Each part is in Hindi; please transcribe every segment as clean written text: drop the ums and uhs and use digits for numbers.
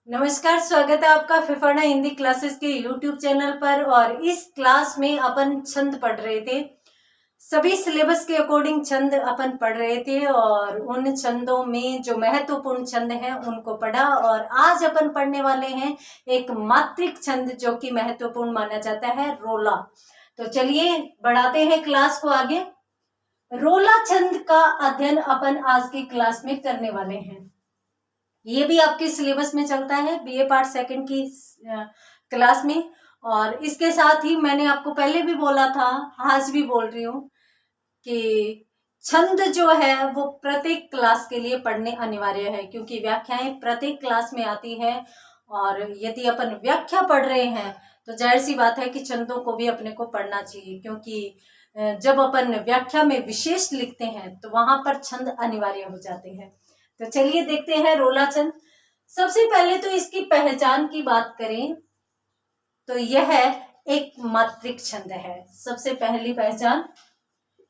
नमस्कार, स्वागत है आपका फिफाना हिंदी क्लासेस के यूट्यूब चैनल पर। और इस क्लास में अपन छंद पढ़ रहे थे। सभी सिलेबस के अकॉर्डिंग छंद अपन पढ़ रहे थे और उन छंदों में जो महत्वपूर्ण छंद हैं उनको पढ़ा। और आज अपन पढ़ने वाले हैं एक मात्रिक छंद जो कि महत्वपूर्ण माना जाता है, रोला। तो चलिए बढ़ाते हैं क्लास को आगे। रोला छंद का अध्ययन अपन आज की क्लास में करने वाले हैं। ये भी आपके सिलेबस में चलता है बीए पार्ट सेकंड की क्लास में। और इसके साथ ही मैंने आपको पहले भी बोला था, आज भी बोल रही हूँ कि छंद जो है वो प्रत्येक क्लास के लिए पढ़ने अनिवार्य है, क्योंकि व्याख्याएं प्रत्येक क्लास में आती है। और यदि अपन व्याख्या पढ़ रहे हैं तो जाहिर सी बात है कि छंदों को भी अपने को पढ़ना चाहिए, क्योंकि जब अपन व्याख्या में विशेष लिखते हैं तो वहां पर छंद अनिवार्य हो जाते हैं। तो चलिए देखते हैं रोला छंद। सबसे पहले तो इसकी पहचान की बात करें तो यह एक मात्रिक छंद है। सबसे पहली पहचान,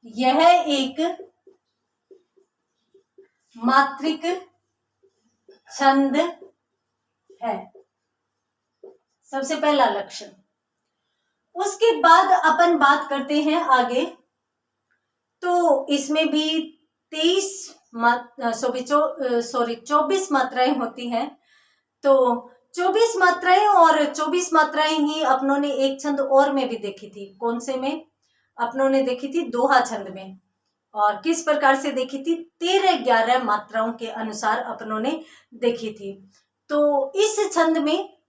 यह एक मात्रिक छंद है, सबसे पहला लक्षण। उसके बाद अपन बात करते हैं आगे। तो इसमें भी 24 मात्राएं होती हैं। तो 24 मात्राएं और 24 मात्राएं ही अपनों ने एक छंद और में भी देखी थी। कौन से में? अपनों ने देखी थी दोहा छंद में। और किस प्रकार से देखी थी? 13-11 मात्राओं के अनुसार अपनों ने देखी थी। तो इस छंद में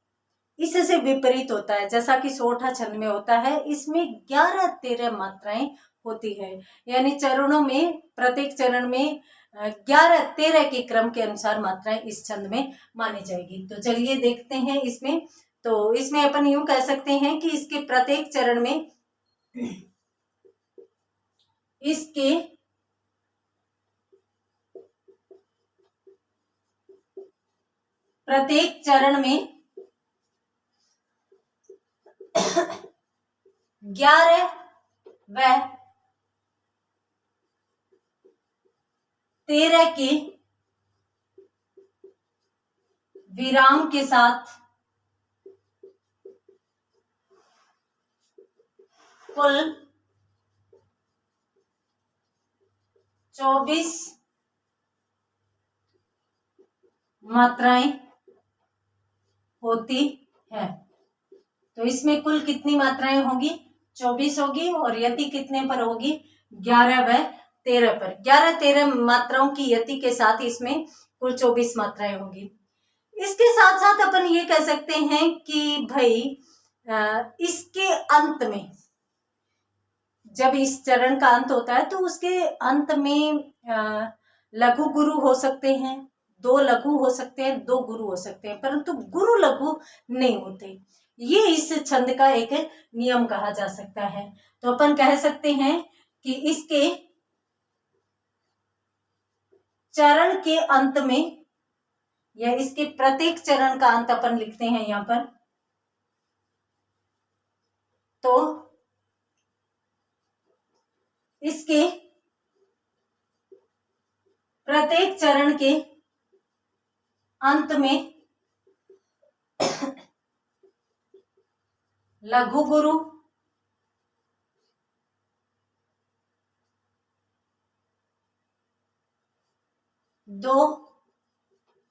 इससे विपरीत होता है, जैसा कि सोठा छंद में होता है। इसमें 11-13 मात्राएं होती है, यानी चरणों में, प्रत्येक चरण में 11-13 के क्रम के अनुसार मात्राएं इस छंद में मानी जाएगी। तो चलिए देखते हैं इसमें। तो इसमें अपन यूं कह सकते हैं कि इसके प्रत्येक चरण में में 11 व 13 के विराम के साथ कुल 24 मात्राएं होती है। तो इसमें कुल कितनी मात्राएं होगी? 24 होगी। और यति कितने पर होगी? 11 व 13 पर। 11-13 मात्राओं की यति के साथ इसमें कुल 24 मात्राएं होगी। इसके साथ साथ अपन ये कह सकते हैं कि भाई इसके अंत में, जब इस चरण का अंत होता है तो उसके अंत में लघु गुरु हो सकते हैं, 2 लघु हो सकते हैं, 2 गुरु हो सकते हैं, परंतु गुरु लघु नहीं होते। ये इस छंद का एक नियम कहा जा सकता है। तो अपन कह सकते हैं कि इसके चरण के अंत में, या इसके प्रत्येक चरण का अंत अपन लिखते हैं यहां पर, तो इसके प्रत्येक चरण के अंत में लघु गुरु, दो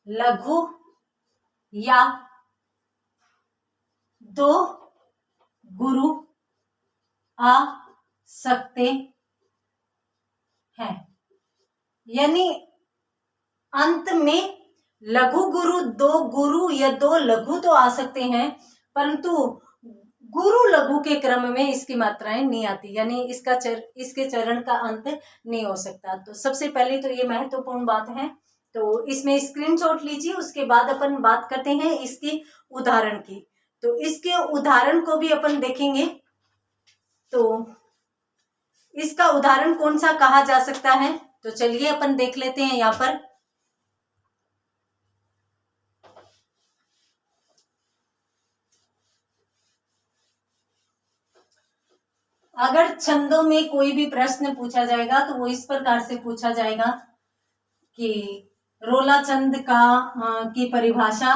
लघु या 2 गुरु आ सकते हैं। यानी अंत में लघु गुरु, 2 गुरु या 2 लघु तो आ सकते हैं, परंतु गुरु लघु के क्रम में इसकी मात्राएं नहीं आती, यानी इसके चरण का अंत नहीं हो सकता। तो सबसे पहले तो ये महत्वपूर्ण बात है। तो इसमें स्क्रीनशॉट लीजिए। उसके बाद अपन बात करते हैं इसकी उदाहरण की। तो इसके उदाहरण को भी अपन देखेंगे। तो इसका उदाहरण कौन सा कहा जा सकता है? तो चलिए अपन देख लेते हैं यहां पर। अगर छंदों में कोई भी प्रश्न पूछा जाएगा तो वो इस प्रकार से पूछा जाएगा कि रोला छंद की परिभाषा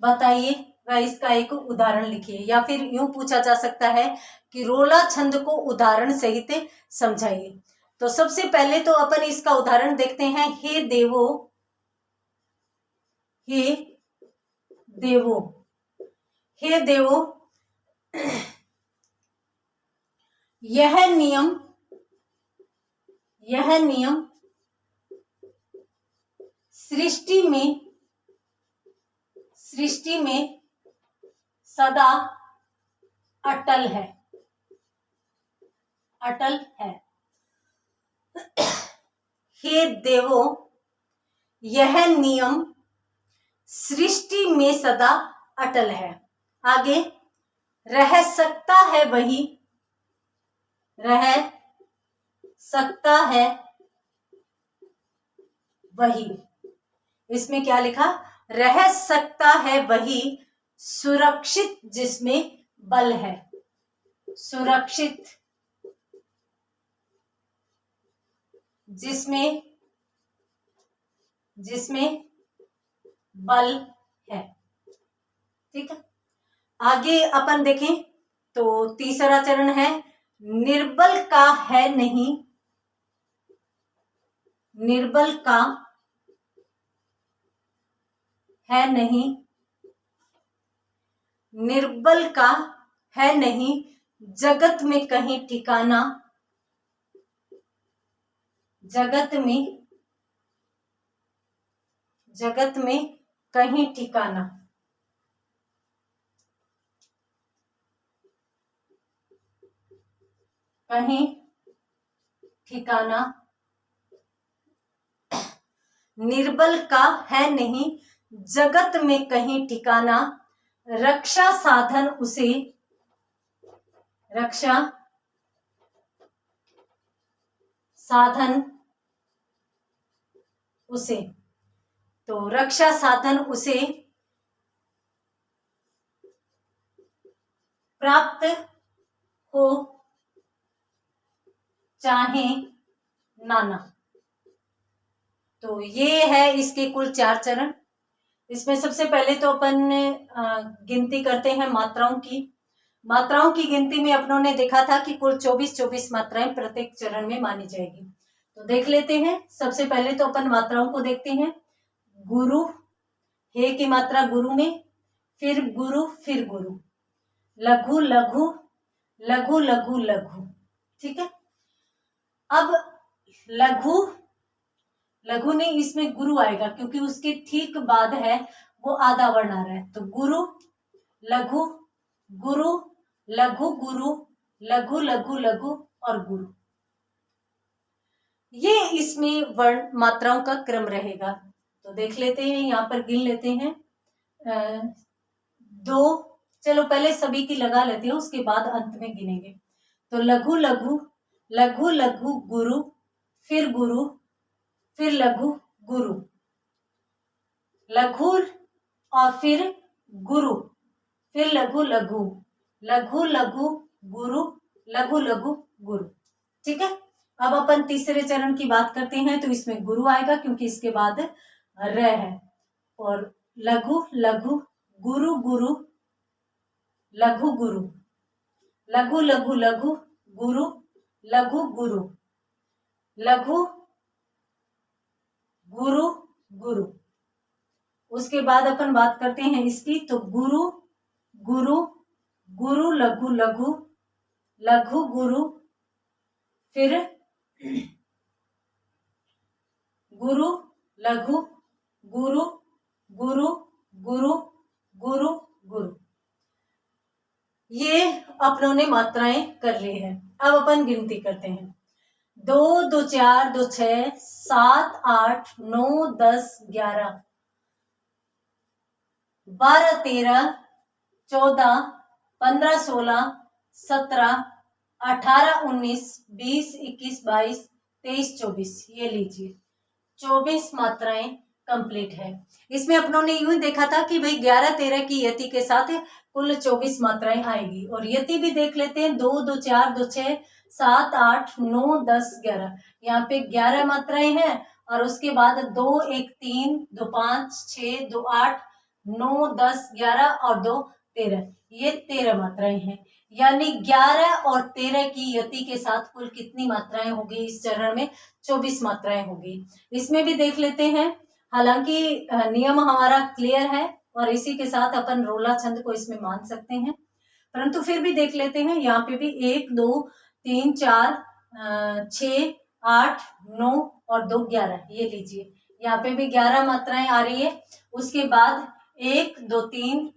बताइए व इसका एक उदाहरण लिखिए। या फिर यूं पूछा जा सकता है कि रोला छंद को उदाहरण सहित समझाइए। तो सबसे पहले तो अपन इसका उदाहरण देखते हैं। हे देवो, हे देवो, हे देवो, यह नियम सृष्टि में सदा अटल है, अटल है। हे देवो, यह नियम सृष्टि में सदा अटल है। आगे, रह सकता है वही, रह सकता है वही। इसमें क्या लिखा? रह सकता है वही सुरक्षित जिसमें बल है, सुरक्षित जिसमें बल है। ठीक है, आगे अपन देखें तो तीसरा चरण है निर्बल का है नहीं, निर्बल का है नहीं, निर्बल का है नहीं जगत में कहीं ठिकाना, जगत में कहीं ठिकाना। कहीं ठिकाना, निर्बल का है नहीं जगत में कहीं ठिकाना, रक्षा साधन उसे, रक्षा साधन उसे। तो रक्षा साधन उसे प्राप्त हो चाहे नाना। तो ये है इसके कुल 4 चरण। इसमें सबसे पहले तो अपन गिनती करते हैं मात्राओं की। मात्राओं की गिनती में अपनों ने देखा था कि कुल 24 मात्राएं प्रत्येक चरण में मानी जाएगी। तो देख लेते हैं। सबसे पहले तो अपन मात्राओं को देखते हैं। गुरु, हे की मात्रा गुरु में, फिर गुरु, फिर गुरु, लघु लघु लघु लघु लघु। ठीक है, अब लघु, लघु नहीं, इसमें गुरु आएगा क्योंकि उसके ठीक बाद है वो आधा वर्ण आ रहा है। तो गुरु, लघु, गुरु, लघु गुरु, लघु लघु लघु और गुरु। ये इसमें वर्ण मात्राओं का क्रम रहेगा। तो देख लेते हैं, यहाँ पर गिन लेते हैं। 2, चलो पहले सभी की लगा लेते हैं, उसके बाद अंत में गिनेंगे। तो लघु लघु, लघु लघु गुरु, फिर गुरु, फिर लघु गुरु, लघु और फिर गुरु, फिर लघु लघु, लघु लघु गुरु, लघु लघु गुरु। ठीक है, अब अपन तीसरे चरण की बात करते हैं। तो इसमें गुरु आएगा क्योंकि इसके बाद र है। और लघु लघु, गुरु गुरु, लघु गुरु, लघु लघु लघु, गुरु, लघु गुरु, लघु गुरु गुरु। उसके बाद अपन बात करते हैं इसकी। तो गुरु गुरु, गुरु लघु लघु, लघु गुरु, फिर गुरु लघु, गुरु गुरु गुरु गुरु गुरु। ये अपनों ने मात्राएं कर ली है। अब अपन गिनती करते हैं। 2 2 4 2 6 7 8 9 10 11 12 13 14 15 16 17 18 19 20 21 22 23 24। ये लीजिए 24 मात्राएं कंप्लीट है। इसमें अपनों ने यूं देखा था कि भाई 11 13 की यति के साथ कुल 24 मात्राएं आएगी। और यति भी देख लेते हैं। 2 2 4 2 6 7 8 9 10 11। यहाँ पे 11 मात्राएं हैं। और उसके बाद 2 1 3 2 5 6 2 8 9, 10, 11 और 2, 13, ये 13 मात्राएं हैं। यानी 11 और 13 की यति के साथ कुल कितनी मात्राएं होगी इस चरण में? 24 मात्राएं होगी। इसमें भी देख लेते हैं। हालांकि नियम हमारा क्लियर है और इसी के साथ अपन रोला छंद को इसमें मान सकते हैं, परंतु फिर भी देख लेते हैं। यहाँ पे भी 1, 2, 3, 4, 6, 8, 9 और 2, 11, ये लीजिए यहाँ पे भी 11 मात्राएं आ रही है। उसके बाद 1, 2, 3,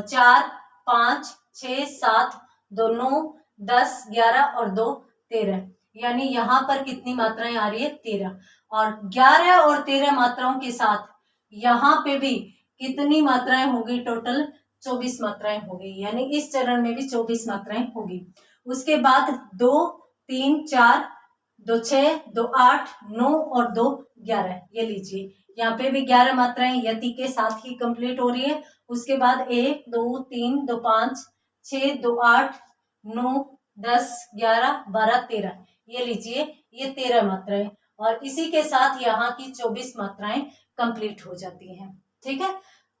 4, 5, 6, 7, 2, 9, 10, 11 और 2, 13, यानी यहाँ पर कितनी मात्राएं आ रही है? 13। और 11 और 13 मात्राओं के साथ यहाँ पे भी कितनी मात्राएं होगी? टोटल 24 मात्राएं होगी। यानी इस चरण में भी 24 मात्राएं होगी। उसके बाद 2, 3, 4, 2, 6, 2, 8, 9 और 2, 11, ये लीजिए यहाँ पे भी 11 मात्राएं यति के साथ ही कंप्लीट हो रही है। उसके बाद 1, 2, 3, 2, 5, 6, 2, 8, 9, 10, 11, 12, 13, ये लीजिए ये 13 मात्राएं और इसी के साथ यहाँ की 24 मात्राएं कंप्लीट हो जाती हैं। ठीक है,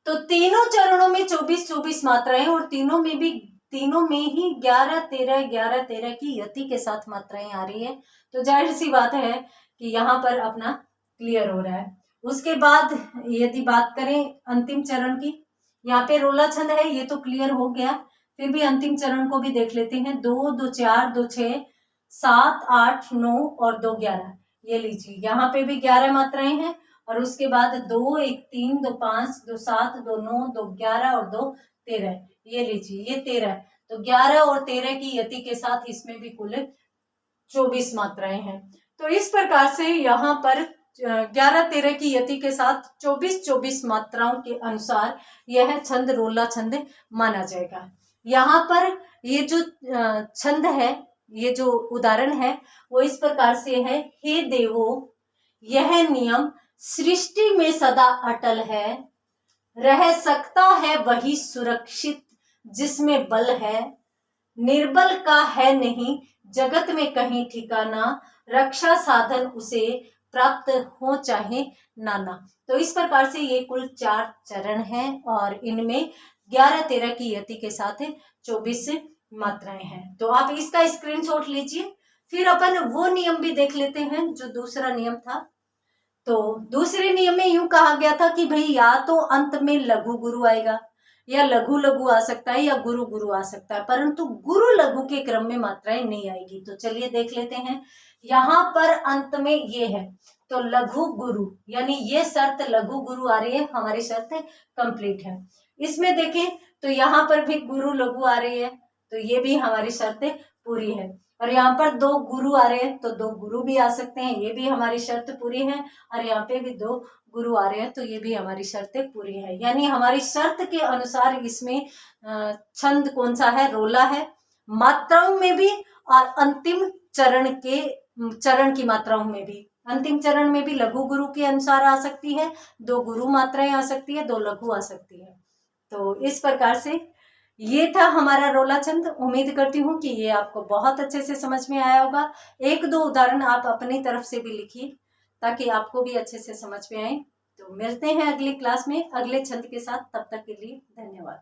तो तीनों चरणों में 24-24 मात्राएं और तीनों में ही 11-13, 11-13 की यति के साथ मात्राएं आ रही है। तो जाहिर सी बात है कि यहाँ पर अपना क्लियर हो रहा है। उसके बाद यदि बात करें अंतिम चरण की, यहाँ पे रोला छंद है, ये तो क्लियर हो गया। फिर भी अंतिम चरण को भी देख लेते हैं। 2, 2, 4, 2, 6, 7, 8, 9 और 2, 11, ये लीजिए यहाँ पे भी 11 मात्राएं हैं। और उसके बाद 2, 1, 3, 2, 5, 2, 7, 2, 9, 2, 11 और 2, 13, ये लीजिए ये 13। तो 11 और 13 की यति के साथ इसमें भी कुल 24 मात्राएं हैं। तो इस प्रकार से यहाँ पर 11-13 की यति के साथ 24-24 मात्राओं के अनुसार यह छंद रोला छंद माना जाएगा। यहाँ पर ये जो छंद है, ये जो उदाहरण है वो इस प्रकार से है। हे देवो, यह नियम सृष्टि में सदा अटल है, रह सकता है वही सुरक्षित जिसमें बल है, निर्बल का है नहीं जगत में कहीं ठिकाना, रक्षा साधन उसे प्राप्त हो चाहे नाना। तो इस प्रकार से ये कुल 4 चरण हैं और इनमें 11-13 की यति के साथ 24 मात्राएं हैं। तो आप इसका स्क्रीनशॉट लीजिए। फिर अपन वो नियम भी देख लेते हैं जो दूसरा नियम था। तो दूसरे नियम में यूं कहा गया था कि भाई या तो अंत में लघु गुरु आएगा, या लघु लघु आ सकता है, या गुरु गुरु आ सकता है, परंतु गुरु लघु के क्रम में मात्राएं नहीं आएगी। तो चलिए देख लेते हैं। यहाँ पर अंत में ये है तो लघु गुरु, यानी ये शर्त लघु गुरु आ रही है, हमारी शर्त कंप्लीट है। इसमें देखें तो यहाँ पर भी गुरु लघु आ रही है, तो ये भी हमारी शर्त पूरी है। और यहाँ पर 2 गुरु आ रहे हैं तो 2 गुरु भी आ सकते हैं, ये भी हमारी शर्त पूरी है। और यहाँ पे भी 2 गुरु आ रहे हैं तो ये भी हमारी शर्तें पूरी है। यानी हमारी शर्त के अनुसार इसमें छंद कौन सा है? रोला है, मात्राओं में भी और अंतिम चरण की मात्राओं में भी। अंतिम चरण में भी लघु गुरु के अनुसार आ सकती है, 2 गुरु मात्राएं आ सकती है, 2 लघु आ सकती है। तो इस प्रकार से ये था हमारा रोला छंद। उम्मीद करती हूँ कि ये आपको बहुत अच्छे से समझ में आया होगा। 1-2 उदाहरण आप अपनी तरफ से भी लिखिए ताकि आपको भी अच्छे से समझ में आए। तो मिलते हैं अगली क्लास में अगले छंद के साथ। तब तक के लिए धन्यवाद।